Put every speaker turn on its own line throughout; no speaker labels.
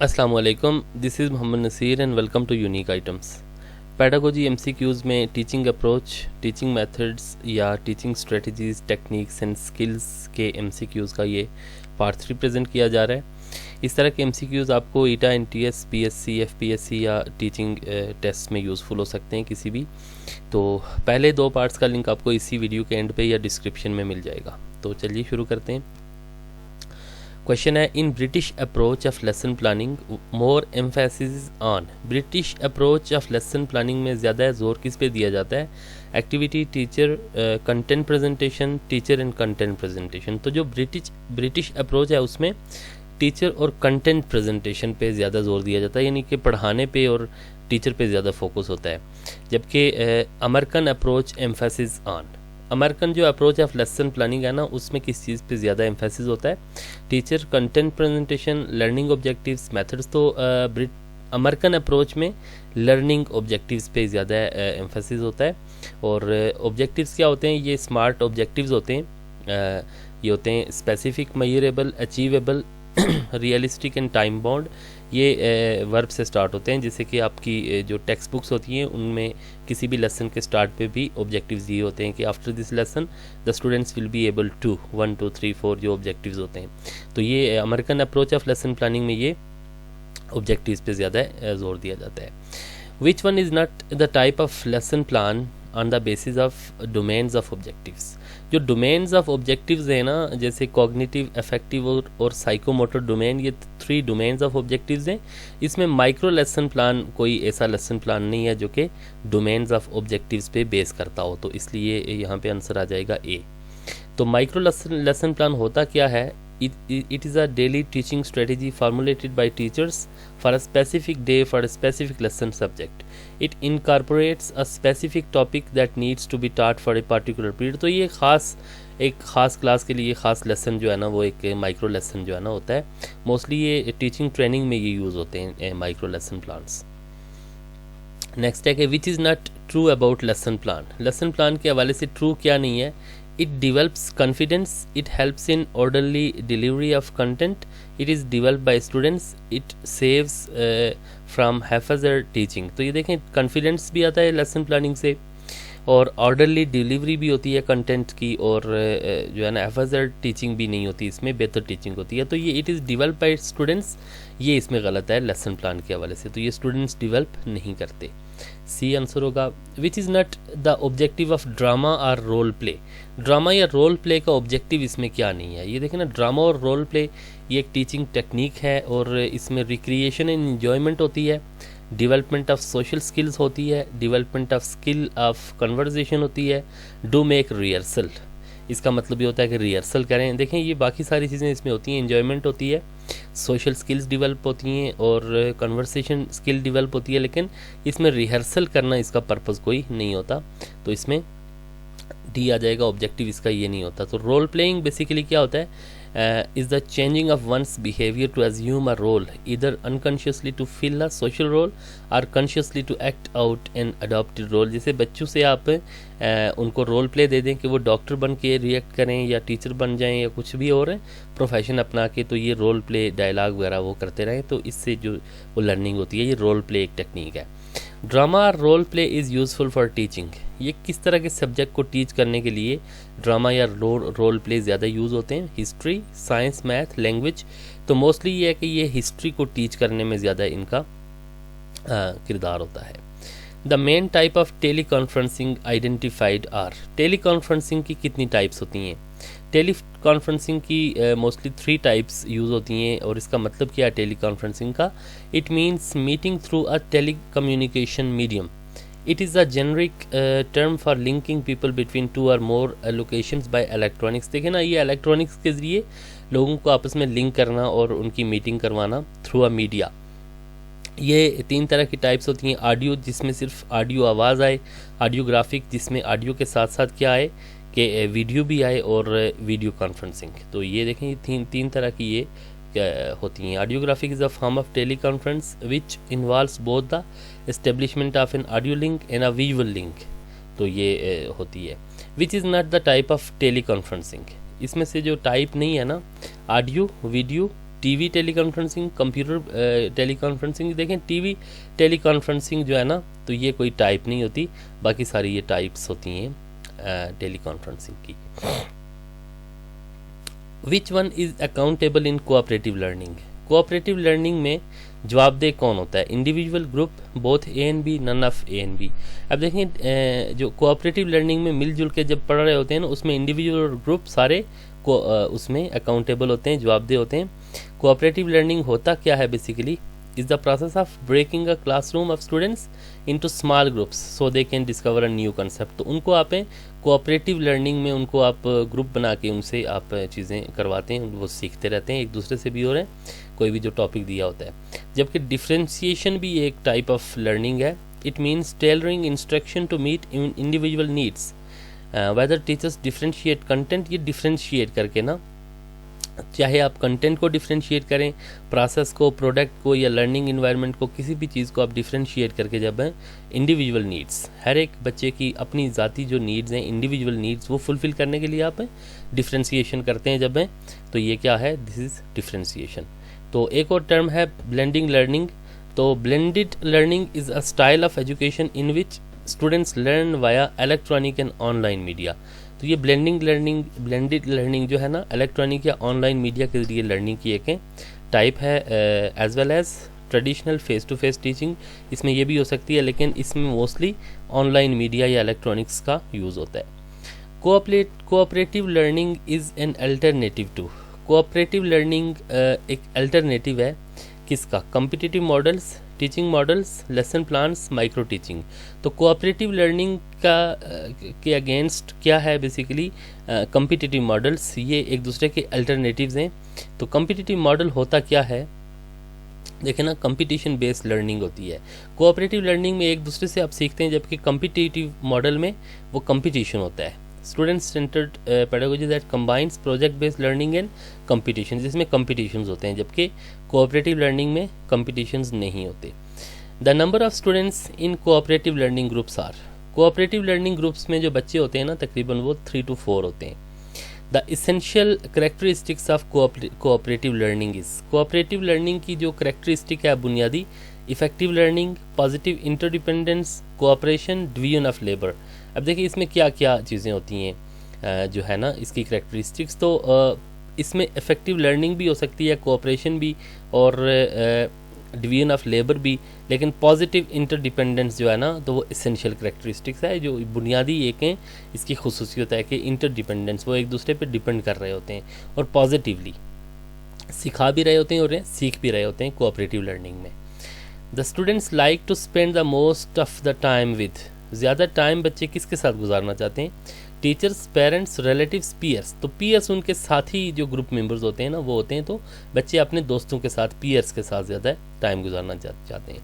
अस्सलाम वालेकुम, this is Mohammad Nasir and welcome to unique items. Pedagogy MCQs में टीचिंग अप्रोच, टीचिंग मेथड्स या teaching strategies, techniques and skills के MCQs का ये पार्ट 3 प्रेजेंट किया जा रहा है। इस तरह के एमसीक्यूज़ आपको ईटा, एनटीएस, पीएससी, एफपीएससी या टीचिंग टेस्ट में यूज़फुल हो सकते हैं किसी भी। तो पहले 2 पार्ट्स का लिंक आपको इसी वीडियो के एंड पे या डिस्क्रिप्शन में मिल जाएगा। तो चलिए शुरू करते हैं। क्वेश्चन है, in British approach of lesson planning more emphasis on. British approach of lesson planning में ज़्यादा जोर किस पे दिया जाता है? Activity, teacher, content presentation, teacher and content presentation. तो जो ब्रिटिश अप्रोच है उसमें टीचर और कंटेंट प्रेजेंटेशन पे ज़्यादा जोर दिया जाता है, यानी कि पढ़ाने पे और टीचर पे ज़्यादा फोकस होता है। जबकि American approach emphasis on, American जो अप्रोच ऑफ लेसन प्लानिंग है ना, उसमें किस चीज़ पे ज़्यादा एम्फेसिस होता है? Teacher, content presentation, learning objectives, methods. तो अमेरिकन अप्रोच में लर्निंग ऑब्जेक्टिव्स पे ज़्यादा एम्फेसिस होता है। और ऑब्जेक्टिव्स क्या होते हैं? ये स्मार्ट ऑब्जेक्टिव्स होते हैं। ये होते हैं specific, measurable, achievable, realistic and time bound. ये वर्ब से स्टार्ट होते हैं, जैसे कि आपकी जो टेक्स्ट बुक्स होती हैं उनमें किसी भी लेसन के स्टार्ट पे भी ऑब्जेक्टिव्स दिए होते हैं कि after this lesson the students will be able to 1 2 3 4 जो ऑब्जेक्टिव्स होते हैं। तो ये American approach of lesson planning में ये ऑब्जेक्टिव्स पे ज़्यादा जोर दिया जाता है। विच one is not the type of lesson plan on the basis of domains of objectives. जो डोमेन्स ऑफ ऑब्जेक्टिव्स है ना, जैसे कॉग्निटिव, अफेक्टिव और साइकोमोटर डोमेन, ये 3 डोमेन्स ऑफ ऑब्जेक्टिव्स हैं। इसमें माइक्रो लेसन प्लान कोई ऐसा लेसन प्लान नहीं है जो कि डोमेन्स ऑफ ऑब्जेक्टिव्स पे बेस करता हो, तो इसलिए यहाँ पे आंसर आ जाएगा ए। तो माइक्रो लेसन प्लान होता क्या है? It is a daily teaching strategy formulated by teachers for a specific day for a specific lesson subject. It incorporates a specific topic that needs to be taught for a particular period. तो ये एक ख़ास class के लिए ख़ास lesson जो है ना, वो एक माइक्रो लेसन जो है ना होता है। मोस्टली ये टीचिंग ट्रेनिंग में ये यूज़ होते हैं माइक्रो लेसन प्लान्स। नेक्स्ट है कि विच is not true about lesson plan. Lesson plan के हवाले से ट्रू क्या नहीं है? It develops confidence, it helps in orderly delivery of content, it is developed by students, it saves from haphazard teaching। तो ये देखें, कॉन्फिडेंस भी आता है लेसन प्लानिंग से, और ऑर्डरली डिलीवरी भी होती है कंटेंट की, और जो है ना हैफाजर्ड टीचिंग भी नहीं होती, इसमें बेहतर टीचिंग होती है। तो ये it is develop bye students, ये इसमें गलत है लेसन प्लान के हवाले से, तो ये स्टूडेंट्स डिवेल्प नहीं करते। सी आंसर होगा। विच is not the objective of drama और रोल प्ले। ड्रामा या रोल प्ले का ऑब्जेक्टिव इसमें क्या नहीं है? ये देखें ना, ड्रामा और रोल प्ले ये एक टीचिंग टेक्निक है, और इसमें रिक्रिएशन एंड एन्जॉयमेंट होती है, डेवलपमेंट ऑफ सोशल स्किल्स होती है, development of skill of conversation होती है, डू मेक रिहर्सल। इसका मतलब ये होता है कि रिहर्सल करें। देखें, ये बाकी सारी चीज़ें इसमें होती हैं, एन्जॉयमेंट होती है, सोशल स्किल्स डेवलप होती हैं, और कन्वर्सेशन स्किल डेवलप होती है, लेकिन इसमें रिहर्सल करना इसका पर्पज़ कोई नहीं होता। तो इसमें डी आ जाएगा, ऑब्जेक्टिव इसका ये नहीं होता। तो रोल प्लेइंग बेसिकली क्या होता है? Is the changing of one's behaviour to assume a role, इधर unconsciously to fill a social role और consciously to act out an adopted role. जैसे बच्चों से आप उनको रोल प्ले दे दें कि वो डॉक्टर बन के रिएक्ट करें, या टीचर बन जाएं, या कुछ भी और प्रोफेशन अपना के, तो ये रोल प्ले डायलॉग वगैरह वो करते रहें, तो इससे जो वो लर्निंग होती है, ये रोल प्ले एक टेक्निक है। ड्रामा और role play is useful for teaching. ये किस तरह के सब्जेक्ट को टीच करने के लिए ड्रामा या रोल प्ले ज़्यादा यूज़ होते हैं? History, science, math, language. तो मोस्टली ये है कि ये हिस्ट्री को टीच करने में ज़्यादा इनका किरदार होता है। The main type of teleconferencing identified are. Teleconferencing की कितनी टाइप्स होती हैं? टेली कॉन्फ्रेंसिंग की मोस्टली 3 टाइप्स यूज़ होती हैं। और इसका मतलब क्या है टेली कॉन्फ्रेंसिंग का? It means meeting through a telecommunication medium. It is a generic term for linking people between 2 or more locations by electronics। देखें ना, ये इलेक्ट्रॉनिक्स के ज़रिए लोगों को आपस में लिंक करना और उनकी मीटिंग करवाना थ्रू अ मीडिया। ये 3 तरह की टाइप्स होती हैं। ऑडियो, जिसमें सिर्फ ऑडियो आवाज़ आए, ऑडियोग्राफिक, जिसमें ऑडियो के साथ साथ क्या आए कि वीडियो भी आए, और वीडियो कॉन्फ्रेंसिंग। तो ये देखें, ये तीन तरह की ये होती हैं। Audiographic is a form of teleconference which involves both the establishment of an audio link and a visual link. तो ये होती है। Which is not the type of teleconferencing. इसमें से जो टाइप नहीं है ना, audio, video TV teleconferencing, computer teleconferencing. देखें टीवी टेलीकॉन्फ्रेंसिंग जो है ना, तो ये कोई टाइप नहीं होती, बाकी सारी ये टाइप्स होती हैं टेलीकॉन्फ्रेंसिंग की। Which one is accountable in cooperative learning? Cooperative learning में जवाबदेह कौन होता है? Individual, group, both A and B, none of A and B. अब देखें जो कोऑपरेटिव लर्निंग में मिलजुल के जब पढ़ रहे होते हैं ना, उसमें इंडिविजुअल और ग्रुप सारे को उसमें अकाउंटेबल होते हैं, जवाबदेह होते हैं। कोऑपरेटिव लर्निंग होता क्या है basically? Is the process of breaking a classroom of students into small groups so they can discover a new concept. तो उनको आप कोऑपरेटिव लर्निंग में उनको आप ग्रुप बना के उनसे आप चीज़ें करवाते हैं, वो सीखते रहते हैं एक दूसरे से भी, और कोई भी जो टॉपिक दिया होता है। जबकि डिफ्रेंशिएशन भी एक टाइप ऑफ लर्निंग है। It means tailoring instruction to meet individual needs. Whether teachers differentiate content, ये डिफ्रेंशिएट करके ना, चाहे आप कंटेंट को डिफ्रेंशिएट करें, प्रोसेस को, प्रोडक्ट को, या लर्निंग इन्वायरमेंट को, किसी भी चीज़ को आप डिफ्रेंशिएट करके जब है इंडिविजुअल नीड्स, हर एक बच्चे की अपनी ज़ाती जो नीड्स हैं, इंडिविजुअल नीड्स, वो फुलफ़िल करने के लिए आप डिफ्रेंशिएशन करते हैं जब है, तो ये क्या है? This is differentiation. तो एक और टर्म है ब्लेंडिंग लर्निंग। तो blended learning is a style of education in which students learn via electronic and online media. तो ये ब्लेंडेड लर्निंग जो है ना, इलेक्ट्रॉनिक या ऑनलाइन मीडिया के जरिए लर्निंग की एक टाइप है, as well as traditional face to face teaching. इसमें ये भी हो सकती है, लेकिन इसमें मोस्टली ऑनलाइन मीडिया या इलेक्ट्रॉनिक्स का यूज़ होता है। Cooperative learning is an alternative to. Cooperative learning एक अल्टरनेटिव है किसका? Competitive models, teaching models, lesson plans, micro teaching. तो कोऑपरेटिव लर्निंग के अगेंस्ट क्या है बेसिकली? कॉम्पिटिटिव मॉडल्स, ये एक दूसरे के अल्टरनेटिव्स हैं। तो कॉम्पिटिटिव मॉडल होता क्या है? देखें ना, कंपटीशन बेस्ड लर्निंग होती है। कोऑपरेटिव लर्निंग में एक दूसरे से आप सीखते हैं, जबकि कॉम्पिटिटिव मॉडल में वो कंपटीशन होता है। Student centred pedagogy that combines project based learning and competition, जिसमें कंपटीशंस होते हैं, जबकि कोऑपरेटिव लर्निंग में कंपटीशंस नहीं होते। The number of students in cooperative learning groups are. Cooperative learning groups में जो बच्चे होते हैं ना, तकरीबन वो 3 to 4 होते हैं। The essential characteristics of cooperative learning is. Cooperative learning की जो करेक्टरिस्टिक है बुनियादी: effective learning, positive interdependence, cooperation, division of labour. अब देखिए इसमें क्या क्या चीज़ें होती हैं जो है ना इसकी करेक्टरिस्टिक्स। तो इसमें इफेक्टिव लर्निंग भी हो सकती है, कोऑपरेशन भी, और डिवीजन ऑफ लेबर भी, लेकिन पॉजिटिव इंटरडिपेंडेंस जो है ना, तो वो इसेंशियल करेक्टरिस्टिक्स है, जो बुनियादी एक है इसकी खुसूसियत है कि इंटरडिपेंडेंस, वो एक दूसरे पे डिपेंड कर रहे होते हैं और पॉजिटिवली सिखा भी रहे होते हैं और सीख भी रहे होते हैं कोऑपरेटिव लर्निंग में। The students like to spend the most of the time with. ज़्यादा टाइम बच्चे किसके साथ गुजारना चाहते हैं? Teachers, parents, relatives, peers. तो पीयर्स उनके साथी जो ग्रुप मेंबर्स होते हैं ना, वो होते हैं। तो बच्चे अपने दोस्तों के साथ, पीयर्स के साथ ज़्यादा टाइम गुजारना चाहते हैं।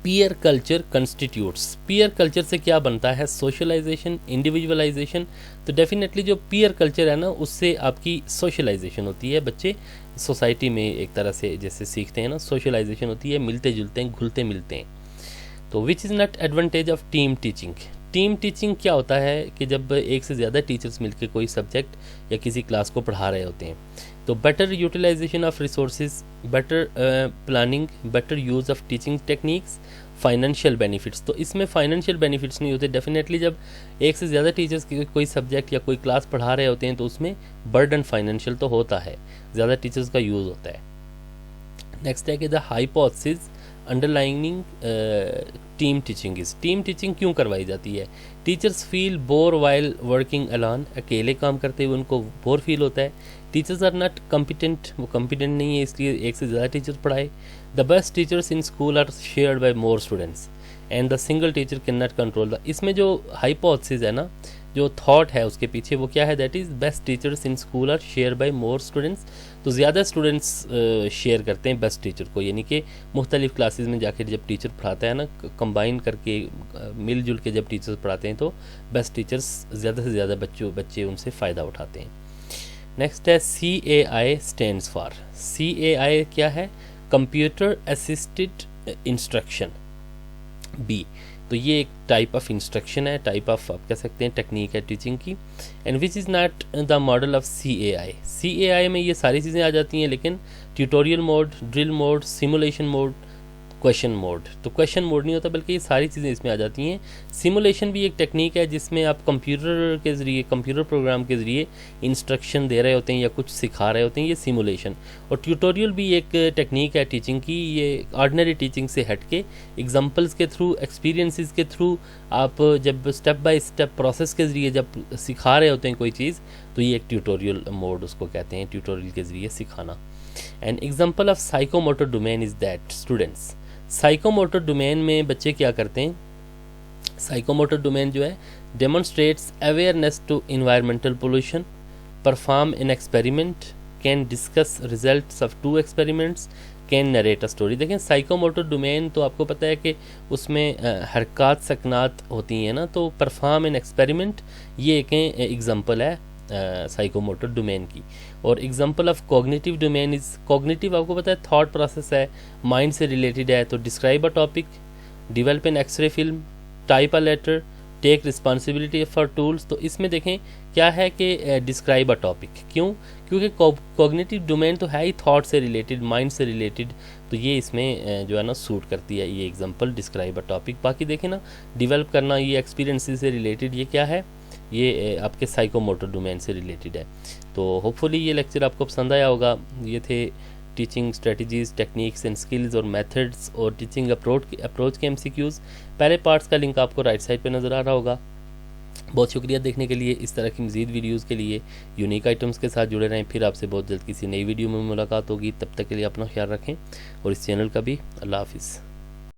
Peer culture constitutes. Peer culture से क्या बनता है? Socialisation, individualisation. तो डेफिनेटली जो पीयर कल्चर है ना, उससे आपकी सोशलाइजेशन होती है। बच्चे सोसाइटी में एक तरह से जैसे सीखते हैं ना, सोशलाइजेशन होती है, मिलते जुलते हैं, घुलते मिलते हैं। तो विच is not advantage of team teaching. Team teaching क्या होता है कि जब एक से ज़्यादा टीचर्स मिलकर कोई सब्जेक्ट या किसी क्लास को पढ़ा रहे होते हैं, तो better utilisation of resources, better planning, better use of teaching techniques, financial benefits. तो इसमें फाइनेंशियल बेनिफिट्स नहीं होते। डेफिनेटली जब एक से ज़्यादा टीचर्स कोई सब्जेक्ट या कोई क्लास पढ़ा रहे होते हैं, तो उसमें बर्डन फाइनेंशियल तो होता है, ज़्यादा टीचर्स का यूज़ होता है। नेक्स्ट है कि the hypothesis underlining team teaching is. Team teaching क्यों करवाई जाती है? Teachers feel bore while working alone. अकेले काम करते हुए उनको बोर फील होता है। टीचर्स आर नॉट कॉम्पिटेंट, वो कॉम्पिटेंट नहीं है, इसलिए एक से ज़्यादा टीचर्स पढ़ाए। The best teachers in school are shared by more students and the single teacher can not control the. इसमें जो हाइपोथेसिस है ना, जो थॉट है उसके पीछे, वो क्या है? That is best teachers in school are share by more students. तो ज़्यादा स्टूडेंट्स शेयर करते हैं बेस्ट टीचर को, यानी कि मुख्तलिफ क्लासेस में जाकर जब टीचर पढ़ाता है ना, कंबाइन करके मिलजुल के जब टीचर्स पढ़ाते हैं, तो बेस्ट टीचर्स ज़्यादा से ज़्यादा बच्चे उनसे फ़ायदा उठाते हैं। नेक्स्ट है CAI स्टैंड्स फॉर। CAI क्या है? Computer assisted instruction, B. तो तो ये एक टाइप ऑफ इंस्ट्रक्शन है, टाइप ऑफ आप कह सकते हैं टेक्निक है टीचिंग की, and which is not the model of CAI में ये सारी चीज़ें आ जाती हैं, लेकिन tutorial mode, drill mode, simulation mode, question mode, तो क्वेश्चन मोड नहीं होता बल्कि ये सारी चीज़ें इसमें आ जाती हैं। सिमुलेशन भी एक टेक्निक है जिसमें आप कंप्यूटर के ज़रिए, कंप्यूटर प्रोग्राम के ज़रिए इंस्ट्रक्शन दे रहे होते हैं या कुछ सिखा रहे होते हैं, ये सिमुलेशन। और ट्यूटोरियल भी एक टेक्निक है टीचिंग की, ये ऑर्डिनरी टीचिंग से हट के एग्जाम्पल्स के थ्रू, एक्सपीरियंसेस के थ्रू आप जब स्टेप बाय स्टेप प्रोसेस के ज़रिए जब सिखा रहे होते हैं कोई चीज़, तो ये एक ट्यूटोरियल मोड उसको कहते हैं, ट्यूटोरियल के ज़रिए सिखाना। An example of psychomotor domain is that students, psychomotor domain में बच्चे क्या करते हैं, साइकोमोटर डोमेन जो है demonstrates awareness to environmental pollution, perform an experiment, can discuss results of 2 experiments, can narrate a story. देखें साइकोमोटर डोमेन तो आपको पता है कि उसमें हरकत सकनात होती हैं ना, तो परफॉर्म एन एक्सपेरिमेंट ये एक एग्जांपल है साइकोमोटर डोमेन की। और example of cognitive domain is, cognitive आपको पता है थॉट प्रोसेस है, माइंड से रिलेटेड है, तो describe a topic, develop an x-ray film, type a letter, take responsibility for tools. तो इसमें देखें क्या है कि डिस्क्राइब अ टॉपिक, क्यों, क्योंकि कॉग्निटिव डोमेन तो है ही थॉट से रिलेटेड, माइंड से रिलेटेड, तो ये इसमें जो है ना सूट करती है ये एग्जांपल, डिस्क्राइब अ टॉपिक। बाकी देखें ना, डिवेलप करना ये एक्सपीरियंस से रिलेटेड, ये क्या है, ये आपके साइकोमोटर डोमेन से रिलेटेड है। तो होपफुली ये लेक्चर आपको पसंद आया होगा। ये थे teaching strategies, techniques and skills और मेथड्स और टीचिंग अप्रोच के MCQs। पहले पार्ट्स का लिंक आपको राइट साइड पे नज़र आ रहा होगा। बहुत शुक्रिया देखने के लिए। इस तरह की मज़ीद वीडियोज़ के लिए यूनिक आइटम्स के साथ जुड़े रहें। फिर आपसे बहुत जल्द किसी नई वीडियो में मुलाकात होगी। तब तक के लिए अपना ख्याल रखें और इस चैनल का भी। अल्लाह हाफिज़।